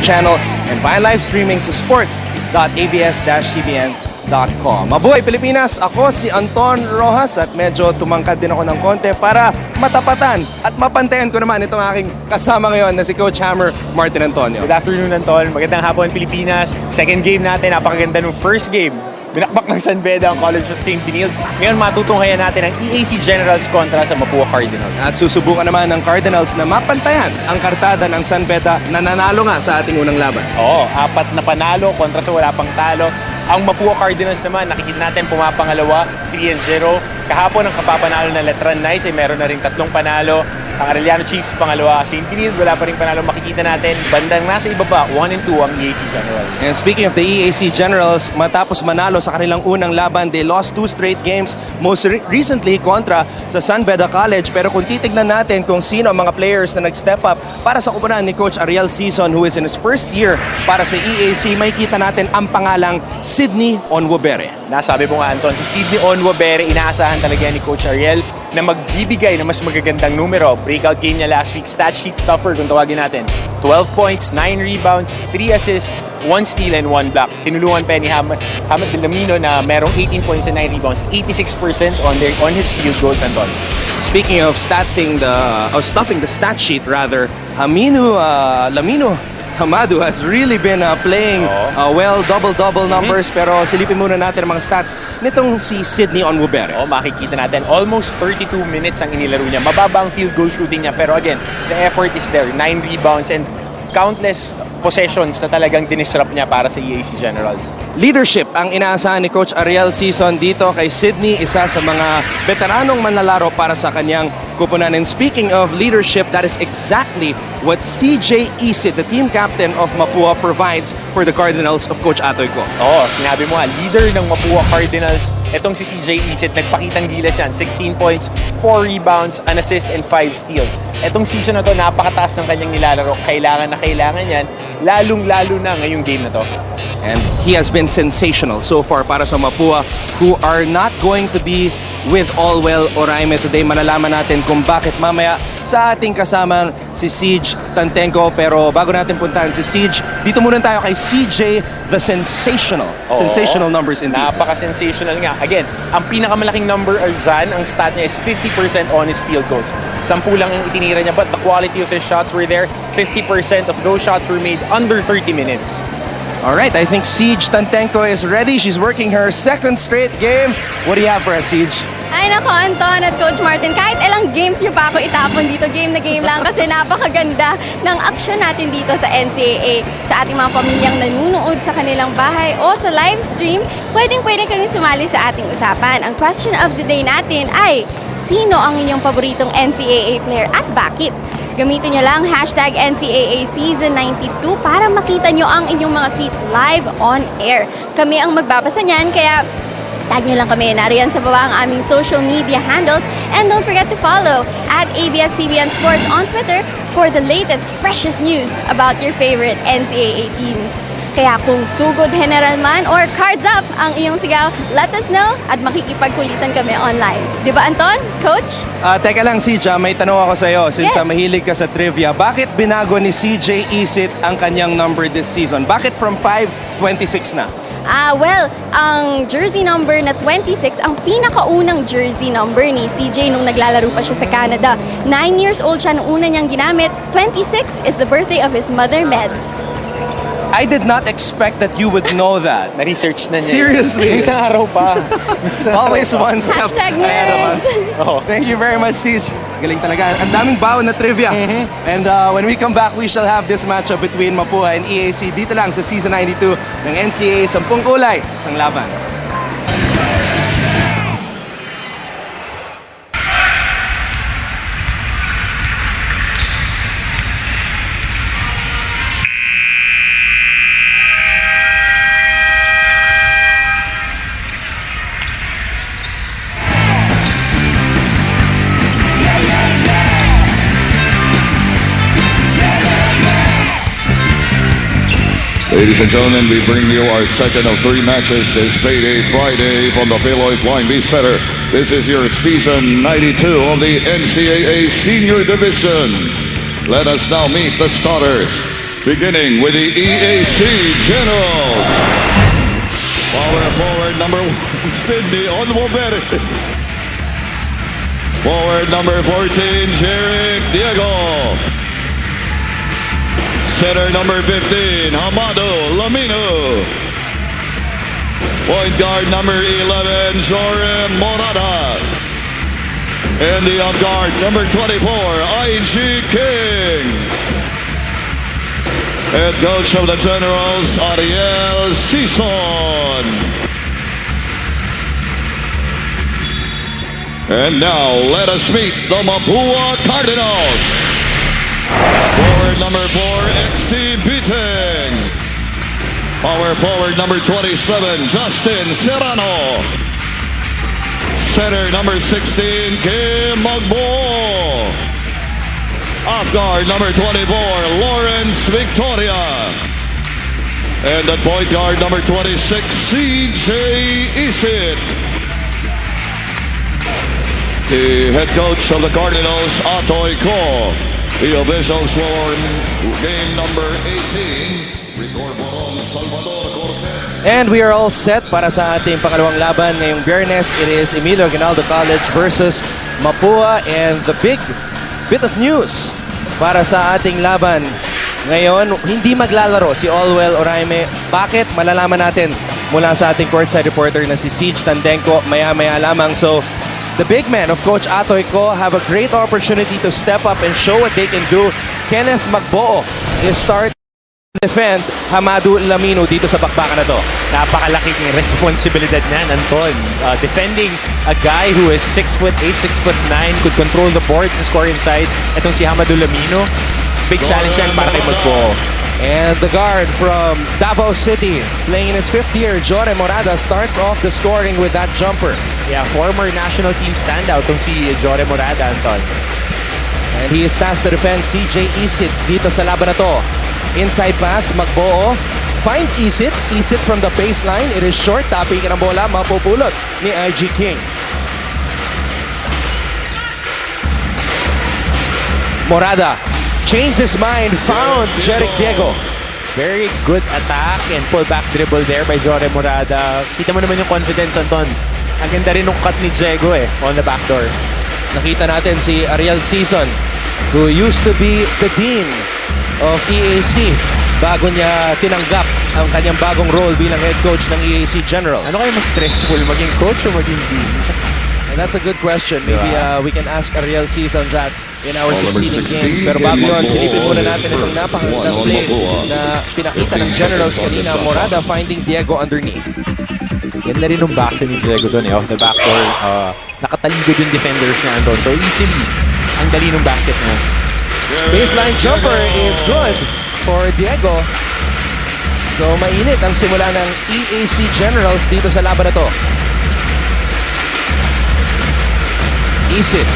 channel and via live streaming sa sports.abs-cbn.com. Mabuhay Pilipinas! Ako si Anton Rojas at medyo tumangkad din ako ng konti para matapatan at mapantayan ko naman itong aking kasama ngayon na si Coach Hammer Martin Antonio. Good afternoon, Anton. Magandang hapon, Pilipinas. Second game natin, napakaganda nung first game. Binakbak ng San Beda ang College of St. Benilde. Ngayon matutunghayan natin ang EAC Generals kontra sa Mapua Cardinals. At susubukan naman ng Cardinals na mapantayan ang kartada ng San Beda na nanalo nga sa ating unang laban. Oo, 4 na panalo kontra sa wala pang talo. Ang Mapua Cardinals naman, nakikita natin pumapangalawa, 3-0. Kahapon ang kapapanalo ng Letran Knights ay meron na rin 3 panalo. Ang Arellano Chiefs pangalawa, St. Benilde wala pa rin panalo. Makikita natin, bandang nasa ibaba, 1-2 ang EAC Generals. And speaking of the EAC Generals, matapos manalo sa kanilang unang laban, they lost 2 straight games, most recently kontra sa San Beda College. Pero kung titignan natin kung sino ang mga players na nag-step up para sa kupunan ni Coach Ariel Season, who is in his first year para sa EAC, may kita natin ang pangalang Sydney Onwabere. Nasabi mo nga, Anton, si Sydney Onwabere, inaasahan talaga ni Coach Ariel na magbibigay ng mas magagandang numero. Breakout game niya last week, stat sheet stuffer kung tawagin natin. 12 points, 9 rebounds, 3 assists, 1 steal and 1 block. Tinulungan pa ni Hamad Delamino na merong 18 points and 9 rebounds, 86% on his field goals, Anton. Speaking of stuffing the stat sheet rather, Lamino Hamadu has really been playing well, double-double numbers, pero silipin muna natin ang mga stats nitong si Sydney Onwabere. Makikita natin, almost 32 minutes ang inilaro niya. Mababa ang field goal shooting niya, pero again, the effort is there. 9 rebounds and countless possessions na talagang dinisrupt niya para sa EAC Generals. Leadership ang inaasahan ni Coach Ariel Season dito kay Sydney, isa sa mga veteranong manlalaro para sa kanyang kupunan. And speaking of leadership, that is exactly what CJ Isit, the team captain of Mapua, provides for the Cardinals of Coach Atoy Ko. Sinabi mo nga, leader ng Mapua Cardinals. Etong si CJ Isit, nagpakitang gilas yan. 16 points, 4 rebounds, an assist, and 5 steals. Etong season na to, napakataas ng kanyang nilalaro. Kailangan yan, lalong-lalo na ngayong game na to. And he has been sensational so far para sa Mapua, who are not going to be with Allwell Oraime today. Malalaman natin kung bakit mamaya sa ating kasamang si Siege Tantenko. Pero bago natin puntahan si Siege, dito muna tayo kay CJ, the sensational numbers indeed. Napaka-sensational nga. Again, ang pinakamalaking number dyan, ang stat niya is 50% on his field goals. 10 lang ang itinira niya, but the quality of his shots were there. 50% of those shots were made under 30 minutes. Alright, I think Siege Tantenko is ready. She's working her second straight game. What do you have for us, Siege? Ay nako, Anton at Coach Martin, kahit ilang games nyo pa ako itapon dito, game na game lang kasi napakaganda ng aksyon natin dito sa NCAA. Sa ating mga pamilyang nanunood sa kanilang bahay o sa live stream, pwede kayong sumali sa ating usapan. Ang question of the day natin ay, sino ang inyong paboritong NCAA player at bakit? Gamitin nyo lang hashtag NCAA Season 92 para makita nyo ang inyong mga tweets live on air. Kami ang magbabasa niyan, kaya tag nyo lang kami. Nariyan sa baba ang aming social media handles. And don't forget to follow at ABS-CBN Sports on Twitter for the latest, freshest news about your favorite NCAA teams. Kaya kung sugod general man or cards up ang iyong sigaw, let us know at makikipagkulitan kami online. Di ba, Anton? Coach? Teka lang, CJ, may tanong ako sa iyo. Since Yes. mahilig ka sa trivia, bakit binago ni CJ Isit ang kanyang number this season? Bakit from 5, 26 na? Well, ang jersey number na 26, ang pinakaunang jersey number ni CJ nung naglalaro pa siya sa Canada. 9 years old siya nung una niyang ginamit. 26 is the birthday of his mother, Meds. I did not expect that you would know that. Na-research na niya. Seriously? Isang araw pa. Always one step Hashtag ahead of us. nerds. Thank you very much, Siege. Galing talaga. Ang daming baon na trivia. And when we come back, we shall have this matchup between Mapua and EAC dito lang sa Season 92 ng NCAA 10 kulay, isang laban. Ladies and gentlemen, we bring you our second of 3 matches this payday Friday from the Filoil Center. This is your Season 92 of the NCAA Senior Division. Let us now meet the starters. beginning with the EAC Generals. Power forward number 1, Sydney Onwobere. Forward number 14, Jeric Diego. Center number 15, Hamado Lamino. Point guard number 11, Jorem Morada. And the off guard number 24, IG King. Head coach of the Generals, Ariel Sison. And now let us meet the Mapua Cardinals. Forward number 4, XC Biteng. Power forward number 27, Justin Serrano. Center number 16, Kim Magbo. Off guard number 24, Lawrence Victoria. And at point guard number 26, CJ Isit. The head coach of the Cardinals, Atoy Ko. The officials for game number 18, Rigor Boron, Salvador Cortez. And we are all set para sa ating pangalawang laban ngayong Biyernes. It is Emilio Aguinaldo College versus Mapua. And the big bit of news para sa ating laban ngayon, hindi maglalaro si Olwell Oraime. Bakit? Malalaman natin mula sa ating courtside reporter na si Siege Tandenko maya-maya lamang. So, the big men of Coach Atoy Ko have a great opportunity to step up and show what they can do. Kenneth Magboo is start defend Hamadu Lamino dito sa bakbakan na to. Napakalaking responsibilidad niyan, Anton. Defending a guy who is 6'8", 6'9", could control the boards and score inside. Itong si Hamadu Lamino, big challenge yan para kay Magboo. And the guard from Davao City, playing in his 5th year, Jore Morada, starts off the scoring with that jumper. Yeah, former national team standout tong si Jore Morada, Anton. And he is tasked to defend CJ Isit dito sa laban na to. Inside pass, Magboo finds Isit. Isit from the baseline. It is short. Tapping ng bola, mapupulot ni IG King. Morada changed his mind, found Jeric Diego. Very good attack and pull-back dribble there by Jore Morada. Kita mo naman yung confidence, Anton. Ang ganda rin ng cut ni Diego on the backdoor. Nakita natin si Ariel Sison, who used to be the dean of EAC bago niya tinanggap ang kanyang bagong role bilang head coach ng EAC Generals. Ano kayo mas stressful, maging coach o maging dean? And that's a good question. Maybe we can ask Ariel Sison that in our succeeding games. Pero bago yun, silipin muna natin itong napakagandang play na pinakita ng Generals kanina. Morada finding Diego underneath. Ganda rin yung base ni Diego doon off the backdoor. Nakataligod yung defenders niya doon. So easily, ang dali ng basket niya. Baseline jumper is good for Diego. So mainit ang simula ng EAC Generals dito sa laban na to. Isit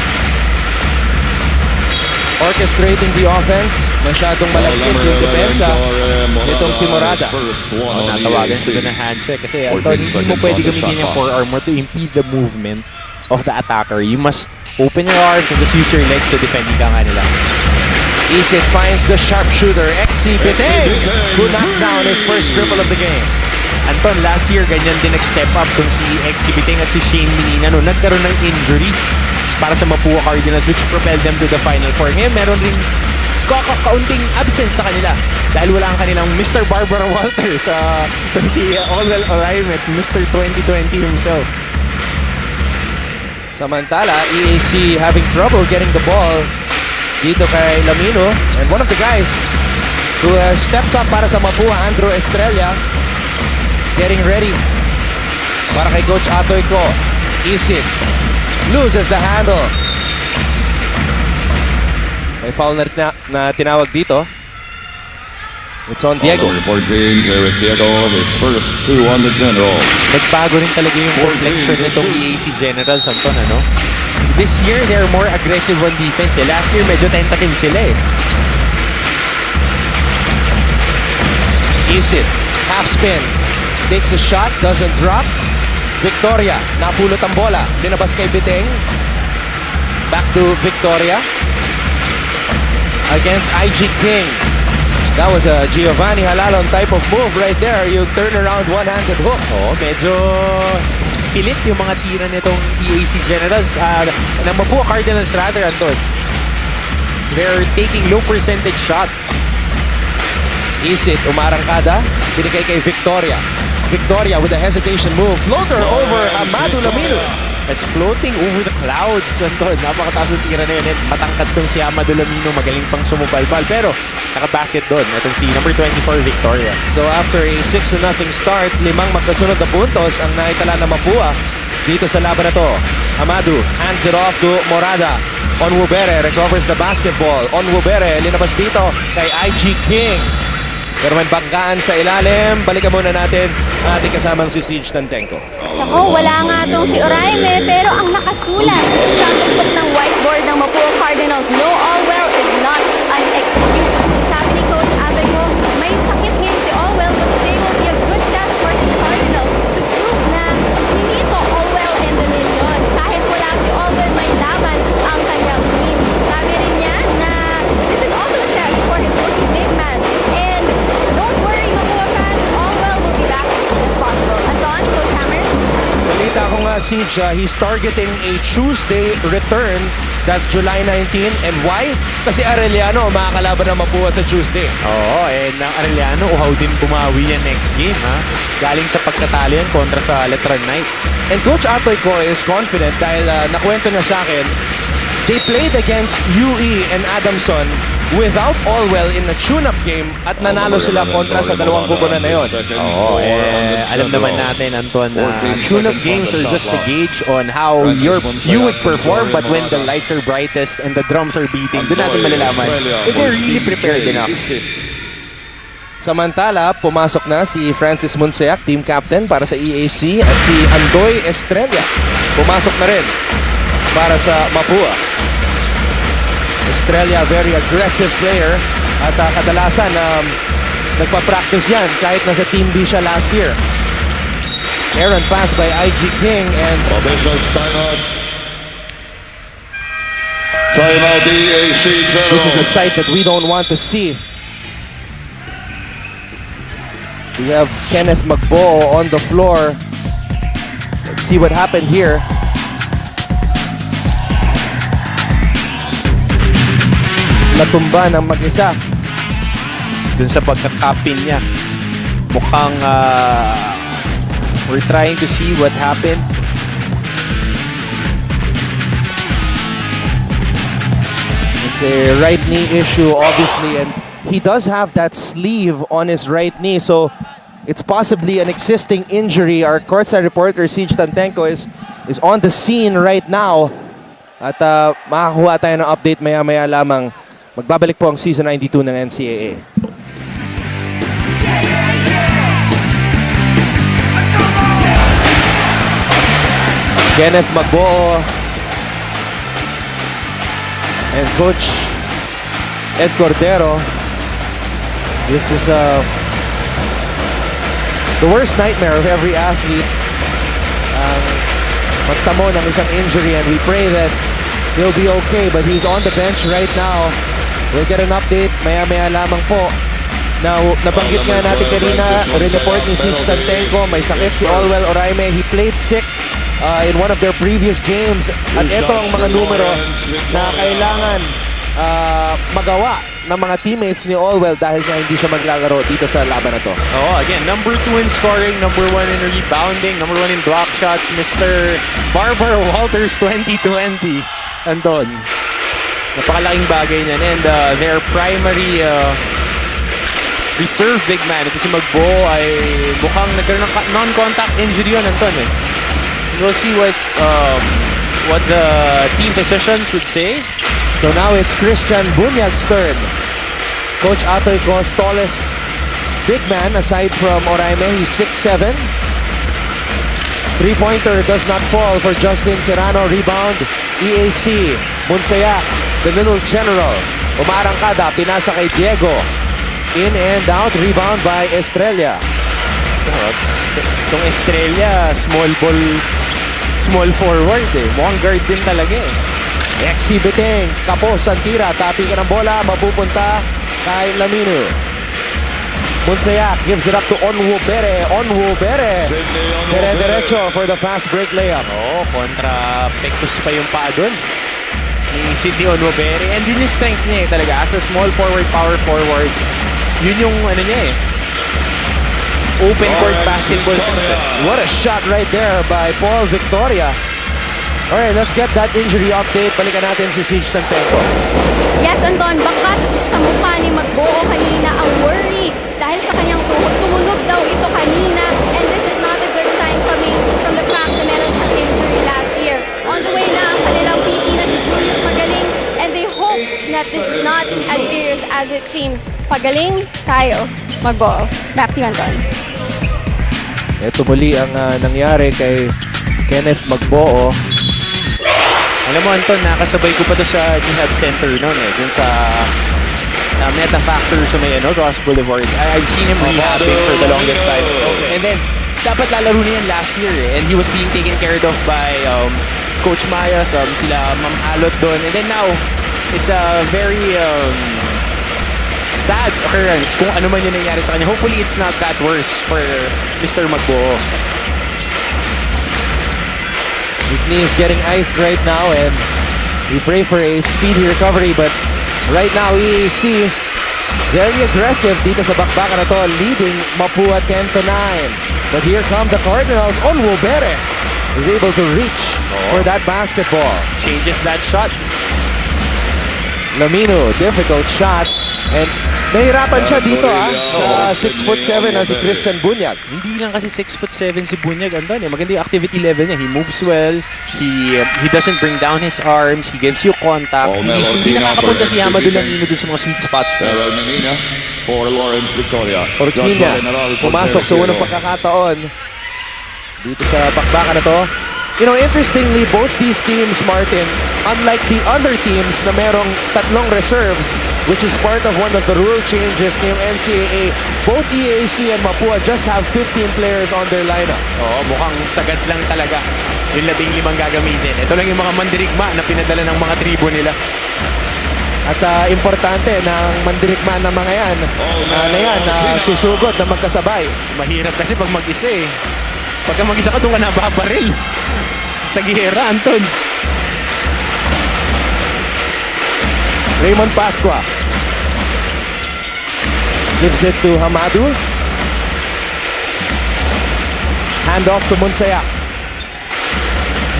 orchestrating the offense. Masyadong malagkit yung depensa nitong si Morada. Natawagan sila ng handshake kasi Anton, hindi mo pwede gamitin yung forearm mo to impede the movement of the attacker. You must open your arms and just use your legs to defend ka nga nila. Isit finds the sharpshooter, XC Biteng, who knocks down his first triple of the game. Anton, last year, ganyan din nag-step up kung si XC Biteng at si Shane Minina. Nagkaroon ng injury para sa Mapua Cardinals which propelled them to the Final Four. Ngayon, meron rin kaunting absence sa kanila dahil wala ang kanilang Mr. Barbara Walters, si Olwell Oraime, Mr. 2020 himself. Samantala, EAC having trouble getting the ball dito kay Lamino. And one of the guys who has stepped up para sa Mapua, Andrew Estrella, getting ready para kay Coach Atoy Ko. Isit loses the handle. May foul na tinawag dito. It's on Diego. Number 14, Jeric Diego, his first 2 on the Generals. Nagbago rin talaga yung complexion nitong EAC Generals, Anton, ano? This year, they're more aggressive on defense. Last year, medyo tentative sila Isit, half spin, takes a shot, doesn't drop. Victoria, napulot ang bola, linabas kay Biteng. Back to Victoria against IG King. That was a Giovanni Halalon type of move right there. You turn around one-handed hook. Oo, medyo pilit yung mga tira nitong EAC Generals. Ng Mapua Cardinals rather, Anton. They're taking low percentage shots. Isit, umarangkada. Binigay kay Victoria. Victoria with a hesitation move. Floater over Amado Lamino. It's floating over the clouds, Anton. Napakataas yung tira na yun. Matangkad tong si Amado Lamino. Magaling pang sumubal-bal. Pero nakabasket doon. Itong si number 24, Victoria. So after a 6-0 start, 5 magkasunod na puntos ang naitala ng Mapua dito sa laban na to. Amado hands it off to Morada. Onwubere recovers the basketball. Onwubere linabas dito kay IG King. Pero may banggaan sa ilalim. Balikan muna natin ang ating kasamang si Siege Tantenko. Ako, wala nga tong si Oraime, pero ang nakasulat sa tuktok ng whiteboard ng Mapua Cardinals, no Allwell is not an excuse. Sabi ni Coach Atoy ko, may sakit ngayon si Allwell, but today will be a good test for his Cardinals to prove na hindi ito Allwell and the Minions. Kahit wala si Allwell, may laban ang kanyang team. Sabi rin niya na this is also a test for his rookie big man. And don't worry, Mapua fans, Allwell will be back as soon as possible. Anton, Coach Hammer? Balita ko nga, Siege, he's targeting a Tuesday return. That's July 19. And why? Kasi Arellano makakalaban ng Mapua sa Tuesday. Oo, and ang Arellano, uhaw din bumawi yan next game, ha? Galing sa pagkatalo yan kontra sa Letran Knights. And Coach Atoy ko is confident dahil nakwento niya sa akin, they played against UE and Adamson without Allwell in a tune-up game at nanalo sila kontra sa dalawang kupunan na yun. Oo, alam naman natin, Anton, na tune-up games are just a gauge on how you would perform, but when the lights are brightest and the drums are beating, doon natin malalaman if they're really prepared enough. Samantala, pumasok na si Francis Monseac, team captain para sa EAC, at si Andoy Estrella pumasok na rin para sa Mapua. Estrella, very aggressive player at kadalasan nagpa-practice yan kahit nasa Team B siya last year. Aaron pass by IG King and Officials timeout. Timeout EAC Generals. this is a sight that we don't want to see. We have Kenneth Magbo on the floor. Let's see what happened here. Natumba ng mag-isa. Dun sa pagkakapin niya, mukhang we're trying to see what happened. It's a right knee issue, obviously, and he does have that sleeve on his right knee, so it's possibly an existing injury. Our courtside reporter, Siege Tantenko, is on the scene right now. At makakuha tayo ng update maya-maya lamang. Magbabalik po ang Season 92 ng NCAA. Kenneth Magbo and Coach Ed Cordero. This is the worst nightmare of every athlete. Magtamo ng isang injury, and we pray that he'll be okay, but he's on the bench right now. We'll get an update maya-maya lamang po. Now, nabanggit nga natin kanina, report ni Siege Tantenko, may sakit si Allwell Oraime. He played sick in one of their previous games. At ito ang mga numero na kailangan magawa ng mga teammates ni Allwell dahil nga hindi siya maglalaro dito sa laban na to. Oh, again, number 2 in scoring, number 1 in rebounding, number 1 in block shots, Mr. Barbara Walters 2020. Anton, napakalaking bagay niyan. And their primary reserve big man, ito si Magbo, ay mukhang nagkaroon ng non-contact injury yun, Anton. We'll see what the team physicians would say. So now it's Christian Bunyag's turn. Coach Atoy Co's tallest big man aside from Oraime. He's 6'7". Three-pointer does not fall for Justin Serrano. Rebound, EAC. Monseac, the little general. Umarangkada, pinasa kay Diego. In and out, rebound by Estrella. Itong Estrella, small forward eh. Mukhang guard din talaga eh. Exhibiting, kapos ang tira, tapi ka ng bola, mapupunta kay Lamino. Munsayak gives it up to Onwo Bere. Onwo Bere. Dire-diretso for the fast break layup. Oo, kontra Pectus pa yung paa doon ni Sidney Onwobere. And yun yung strength niya talaga. As a small forward, power forward, yun yung ano niya open court basketball sense. What a shot right there by Paul Victoria. Alright, let's get that injury update. Balikan natin si Siege ng tempo. Yes, Anton, bakas sa mukha ni Magbuo kanina ang worry dahil sa kanyang tuhod. Tumunog daw ito kanina and this is not a good sign coming from the fact na meron siyang injury last year. On the way na ang kanilang PT na si Julius Magaling and they hope that this is not as serious as it seems. Pagaling tayo, Magbuo. Back to you, Anton. Ito muli ang nangyari kay Kenneth Magbuo. Alam mo, Anton, nakasabay ko pa to sa Rehab Center noon dun sa Meta Factor sa may Ross Boulevard. I've seen him rehabbing for the longest time. And then, dapat lalaro niya yan last year and he was being taken care of by Coach Mayas, sila Ma'am Alot doon. And then now, it's a very sad occurrence kung ano man yung nangyari sa kanya. Hopefully, it's not that worse for Mr. Magbuo. His knee is getting iced right now and we pray for a speedy recovery, but right now EAC very aggressive dito sa bakbakan na to, leading Mapua 10-9. But here come the Cardinals. Onwo Bere is able to reach for that basketball. Changes that shot. Lamino, difficult shot, and nahirapan siya dito sa 6'7" na si Christian Bunyag. Hindi lang kasi 6'7" si Bunyag, Anton. Maganda yung activity level niya. He moves well. He doesn't bring down his arms. He gives you contact. Hindi nakakapunta si Amadou Lamino dun sa mga sweet spots. For Lawrence Victoria. Orquina, pumasok sa unang pagkakataon dito sa bakbakan na to. You know, interestingly, both these teams, Martin, unlike the other teams na merong tatlong reserves, which is part of one of the rule changes ngayong NCAA, both EAC and Mapua just have 15 players on their lineup. Oo, mukhang sagad lang talaga yung 15 gagamitin. Ito lang yung mga mandirigma na pinadala ng mga tribo nila. At importante ng mandirigma ng mga yan, susugod na magkasabay. Mahirap kasi pag mag-isa Pagka mag-isa ka, doon ka nababaril. Sa gihera, Anton. Raymond Pascua gives it to Hamadou. Hand off to Munsayak.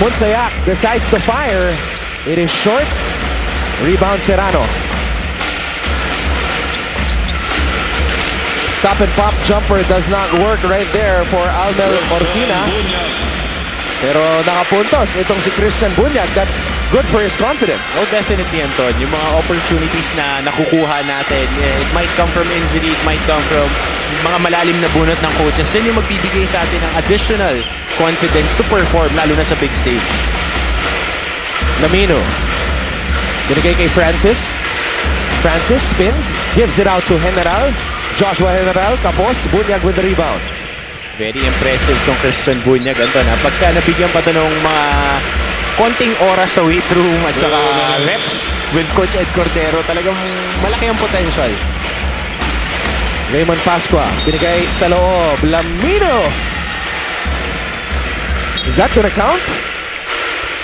Munsayak decides to fire. It is short. Rebound Serrano. Stop and pop jumper does not work right there for Almel Orquina. Pero nakapuntos itong si Christian Bunyag. That's good for his confidence. Oh, definitely, Anton. Yung mga opportunities na nakukuha natin, it might come from injury, it might come from mga malalim na bunot ng coaches. Yan yung magbibigay sa atin ng additional confidence to perform, lalo na sa big stage. Lamino. Binigay kay Francis. Francis spins, gives it out to General. Joshua General, kapos, Bunyag with the rebound. Very impressive tong Christian Bunyag, Anton. Pagka nabigyan pa ito ng mga konting oras sa weight room at saka reps with Coach Ed Cordero, talagang malaki ang potential. Raymond Pascua, binigay sa loob. Lamino! Is that gonna count?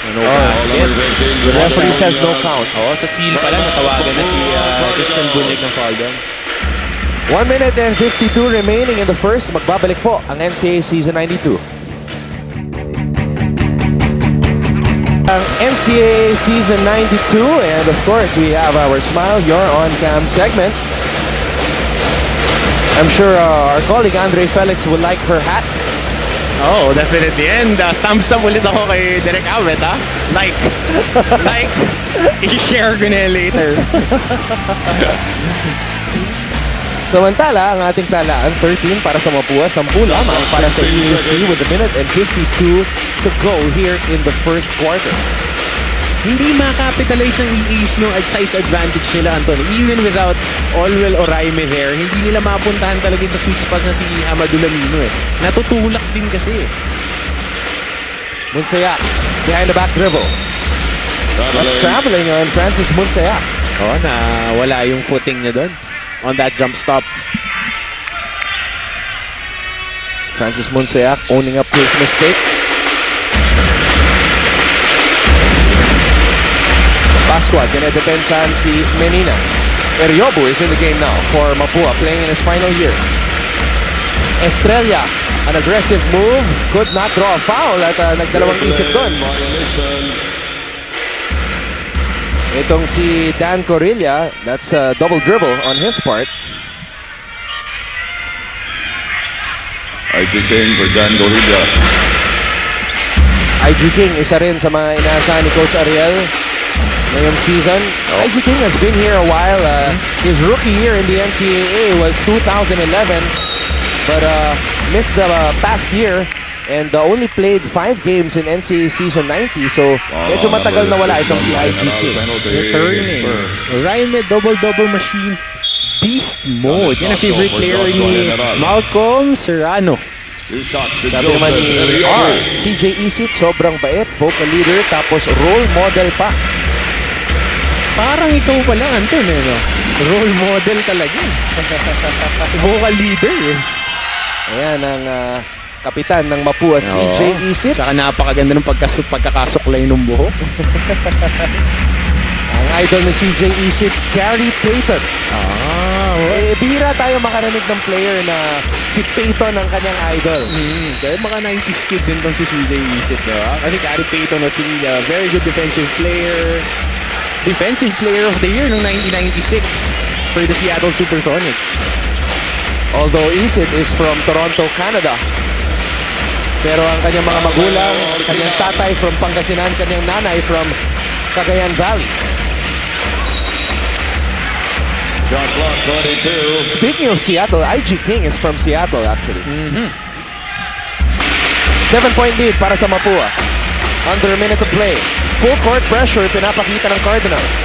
No basket. The referee says no count. Oo, sa seal pa lang natawagan na si Christian Bunyag ng foul doon. 1 minute and 52 remaining in the first. Magbabalik po ang NCAA Season 92. Ang NCAA Season 92, and of course we have our Smile Your On Cam segment. I'm sure our colleague Andre Felix would like her hat. Oh, definitely. And thumbs up ulit ako kay Derek Awet, Like, i-share ko na later. Samantala, ang ating talaan, 13 para sa Mapua, 10 lamang para sa EAC with a minute and 52 to go here in the first quarter. Hindi makapitalize ng EAC yung size advantage nila, Anton. Even without Olwell or Raime there, hindi nila mapuntahan talaga sa sweet spot na si Amadou Lamino. Natutulak din kasi. Munsayak, behind the back dribble. That's traveling on Francis Munsayak. Oh, na wala yung footing niya doon on that jump stop. Francis Monseac owning up his mistake. Pascual, dinedepensahan si Menina. Eriobu is in the game now for Mapua, playing in his final year. Estrella, an aggressive move, could not draw a foul at nagdalawang isip doon. Itong si Dan Corilla, that's a double dribble on his part. IG King for Dan Gorilla. IG King, isa rin sa mga inaasahan ni Coach Ariel ngayong season. IG King has been here a while. His rookie year in the NCAA was 2011, but missed the past year and only played 5 games in NCAA season 90. So medyo matagal na wala itong si IG King. Returning. Ryan may double-double machine. Beast mode. Yan ang favorite player ni Malcolm Serrano. Sabi naman ni CJ Isit, sobrang bait, vocal leader, tapos role model pa. Parang ikaw pala, Anton, eh, no? Role model talaga. Vocal leader, eh. Ayan ang kapitan ng Mapua, CJ Isit. Tsaka napakaganda ng pagkakasuklay ng buhok. Ang idol ni CJ Isit, Gary Payton. Bihira tayo makarinig ng player na si Payton ang kanyang idol. Kaya mga 90s kid din tong si CJ Isit, diba? Kasi Gary Payton was really a very good defensive player. Defensive Player of the Year noong 1996 for the Seattle Supersonics. Although Isit is from Toronto, Canada. Pero ang kanyang mga magulang, kanyang tatay from Pangasinan, kanyang nanay from Cagayan Valley. Shot clock 22. Speaking of Seattle, IG King is from Seattle actually. 7-point lead para sa Mapua. Under a minute to play. Full court pressure pinapakita ng Cardinals.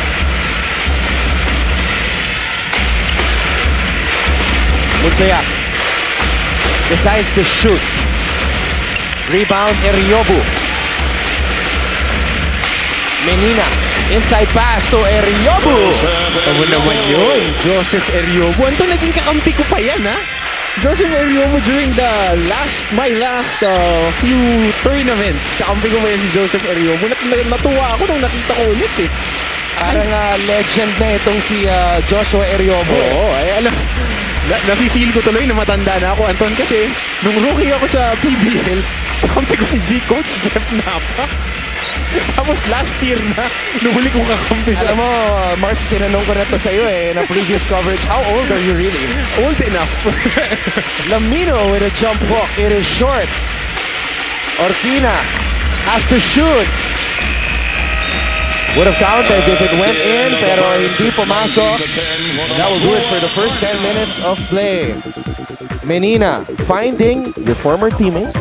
Monseac decides to shoot. Rebound Eriobu. Menina. Inside pass to Eriobu. Ano naman yun? Joseph Eriobu. Anto, naging kakampi ko pa yan, ha? Joseph Eriobu during my last few tournaments. Kakampi ko pa yan si Joseph Eriobu. Natuwa ako nung nakita ko ulit, eh. Parang legend na itong si Joshua Eriobu. Oo, alam. Nafe-feel ko tuloy na matanda na ako, Anton, kasi nung rookie ako sa PBL, kakampi ko si Coach Jeff Napa. Tapos last year na, nung huli kong kakampi sa... Alam mo, Marks, tinanong ko na ito sa'yo na previous coverage. How old are you really? Old enough. Lamino with a jump hook. It is short. Orquina has to shoot. Would have counted if it went in, pero hindi pumasok. That will do it for the first 10 minutes of play. Menina finding your former teammate,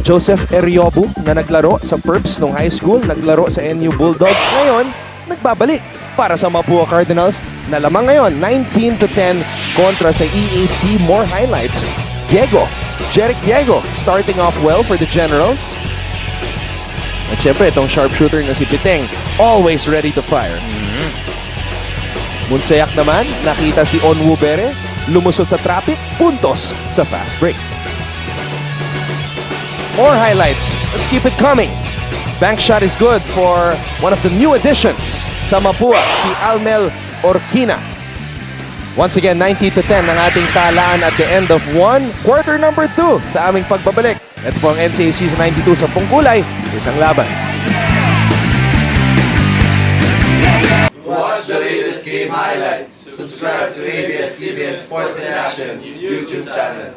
Joseph Eriobu, na naglaro sa Perps nung high school, naglaro sa NU Bulldogs. Ngayon, nagbabalik para sa Mapua Cardinals na lamang ngayon, 19-10 kontra sa EAC. More highlights. Jeric Diego starting off well for the Generals. At syempre, itong sharpshooter na si Piteng, always ready to fire. Monseac naman, nakita si Onwu Bere, lumusot sa traffic, puntos sa fast break. More highlights. Let's keep it coming. Bank shot is good for one of the new additions sa Mapua, si Almel Orquina. Once again, 90-10 ang ating talaan at the end of quarter number 2 sa aming pagbabalik. Ito po ang NCAA Season 92 sa Pungkulay, isang laban. To watch the latest game highlights, subscribe to ABS-CBN Sports in Action YouTube channel.